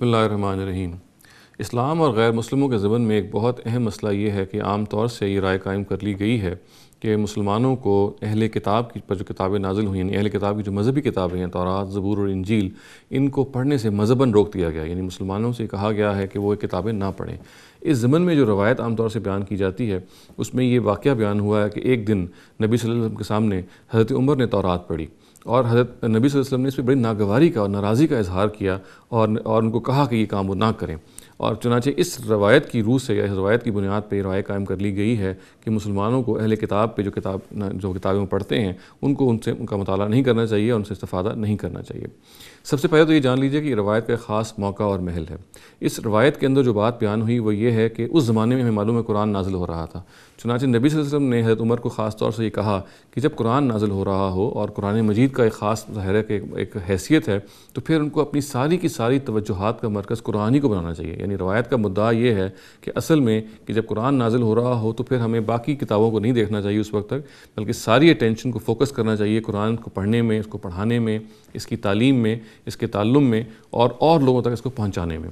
بسم اللہ الرحمن الرحیم۔ اسلام اور غیر مسلموں کے ضمن میں ایک بہت اہم مسئلہ یہ ہے کہ عام طور سے یہ رائے قائم کر لی گئی ہے کہ مسلمانوں کو اہل کتاب کی پر جو کتابیں نازل ہوئی یعنی اہل کتاب کی جو مذہبی کتابیں ہیں تورات، زبور اور انجیل، ان کو پڑھنے سے مذہباً روک دیا گیا، یعنی مسلمانوں سے کہا گیا ہے کہ وہ کتابیں نہ پڑھیں۔ اس ضمن میں جو روایت عام طور سے بیان کی جاتی ہے اس میں یہ واقعہ بیان ہوا ہے کہ ایک دن نبی صلی اللہ علیہ وسلم کے سامنے حضرت عمر نے تورات پڑھی اور حضرت نبی صلی اللہ علیہ وسلم نے اس پہ بڑی ناگواری کا اور ناراضی کا اظہار کیا اور ان کو کہا کہ یہ کام وہ نہ کریں، اور چنانچہ اس روایت کی روح سے یا اس روایت کی بنیاد پہ یہ رائے قائم کر لی گئی ہے کہ مسلمانوں کو اہل کتاب پہ جو کتابیں وہ پڑھتے ہیں ان کا مطالعہ نہیں کرنا چاہیے اور ان سے استفادہ نہیں کرنا چاہیے۔ سب سے پہلے تو یہ جان لیجیے کہ یہ روایت کا ایک خاص موقع اور محل ہے۔ اس روایت کے اندر جو بات بیان ہوئی وہ یہ ہے کہ اس زمانے میں ہمیں معلوم ہے قرآن نازل ہو رہا تھا، چنانچہ نبی صلی اللہ علیہ وسلم نے حضرت عمر کو خاص طور سے یہ کہا کہ جب قرآن نازل ہو رہا ہو اور قرآن مجید کا ایک خاص ظاہر ہے کہ ایک حیثیت ہے، تو پھر ان کو اپنی ساری کی ساری توجہات کا مرکز قرآن ہی کو بنانا چاہیے۔ یعنی روایت کا مدعا یہ ہے کہ اصل میں کہ جب قرآن نازل ہو رہا ہو تو پھر ہمیں باقی کتابوں کو نہیں دیکھنا چاہیے اس وقت تک، بلکہ ساری اٹینشن کو فوکس کرنا چاہیے قرآن کو پڑھنے میں، اس کو پڑھانے میں، اس کی تعلیم میں، اس کے تعلم میں اور لوگوں تک اس کو پہنچانے میں۔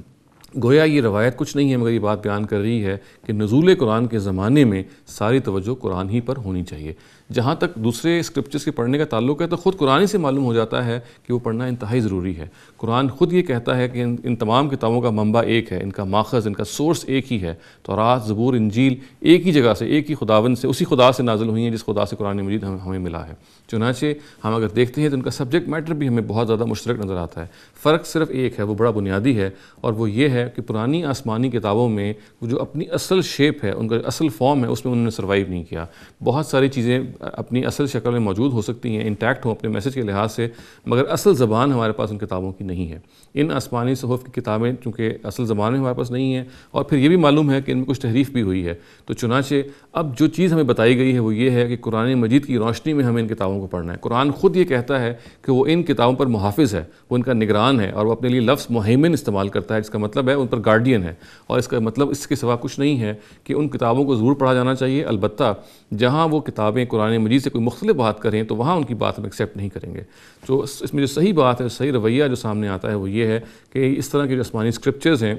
گویا یہ روایت کچھ نہیں ہے مگر یہ بات بیان کر رہی ہے کہ نزول قرآن کے زمانے میں ساری توجہ قرآن ہی پر ہونی چاہیے۔ جہاں تک دوسرے اسکرپچرز کے پڑھنے کا تعلق ہے تو خود قرآن ہی سے معلوم ہو جاتا ہے کہ وہ پڑھنا انتہائی ضروری ہے۔ قرآن خود یہ کہتا ہے کہ ان تمام کتابوں کا منبع ایک ہے، ان کا ماخذ، ان کا سورس ایک ہی ہے۔ تورات، زبور، انجیل ایک ہی جگہ سے، ایک ہی خداوند سے، اسی خدا سے نازل ہوئی ہیں جس خدا سے قرآن مجید ہمیں ملا ہے۔ چنانچہ ہم اگر دیکھتے ہیں تو ان کا سبجیکٹ میٹر بھی ہمیں بہت زیادہ مشترک نظر آتا ہے۔ فرق صرف ایک ہے، وہ بڑا بنیادی ہے، اور وہ یہ ہے کہ پرانی آسمانی کتابوں میں وہ جو اپنی اصل شیپ ہے، ان کا اصل فارم ہے، اس میں انہوں نے سروائیو نہیں کیا۔ بہت ساری چیزیں اپنی اصل شکل میں موجود ہو سکتی ہیں، انٹیکٹ ہوں اپنے میسج کے لحاظ سے، مگر اصل زبان ہمارے پاس ان کتابوں کی نہیں ہے۔ ان آسمانی صحف کی کتابیں چونکہ اصل زبان میں ہمارے پاس نہیں ہیں، اور پھر یہ بھی معلوم ہے کہ ان میں کچھ تحریف بھی ہوئی ہے، تو چنانچہ اب جو چیز ہمیں بتائی گئی ہے وہ یہ ہے کہ قرآن مجید کی روشنی میں ہمیں ان کتابوں کو پڑھنا ہے۔ قرآن خود یہ کہتا ہے کہ وہ ان کتابوں پر محافظ ہے، وہ ان کا نگران ہے، اور وہ اپنے لیے لفظ مہیمن استعمال کرتا ہے، جس کا مطلب ہے ان پر گارڈین ہے، اور اس کا مطلب اس کے سوا کچھ نہیں ہے کہ ان کتابوں کو ضرور پڑھا جانا چاہیے، البتہ جہاں وہ کتابیں قرآن مجید سے کوئی مختلف بات کریں تو وہاں ان کی بات ہم ایکسیپٹ نہیں کریں گے۔ تو اس میں جو صحیح بات ہے، صحیح رویہ جو سامنے آتا ہے وہ یہ ہے کہ اس طرح کے جو آسمانی اسکرپچرز ہیں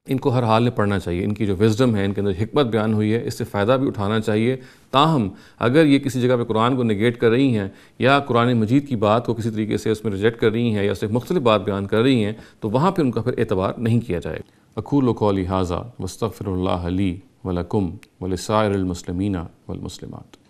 ان کو ہر حال میں پڑھنا چاہیے، ان کی جو وزڈم ہے، ان کے اندر حکمت بیان ہوئی ہے، اس سے فائدہ بھی اٹھانا چاہیے۔ تاہم اگر یہ کسی جگہ پہ قرآن کو نگیٹ کر رہی ہیں یا قرآن مجید کی بات کو کسی طریقے سے اس میں ریجیکٹ کر رہی ہیں یا اس سے مختلف بات بیان کر رہی ہیں تو وہاں پہ ان کا پھر اعتبار نہیں کیا جائے گا۔ اقول قولی ھذا واستغفر اللہ لی ولکم ولسائر المسلمین والمسلمات۔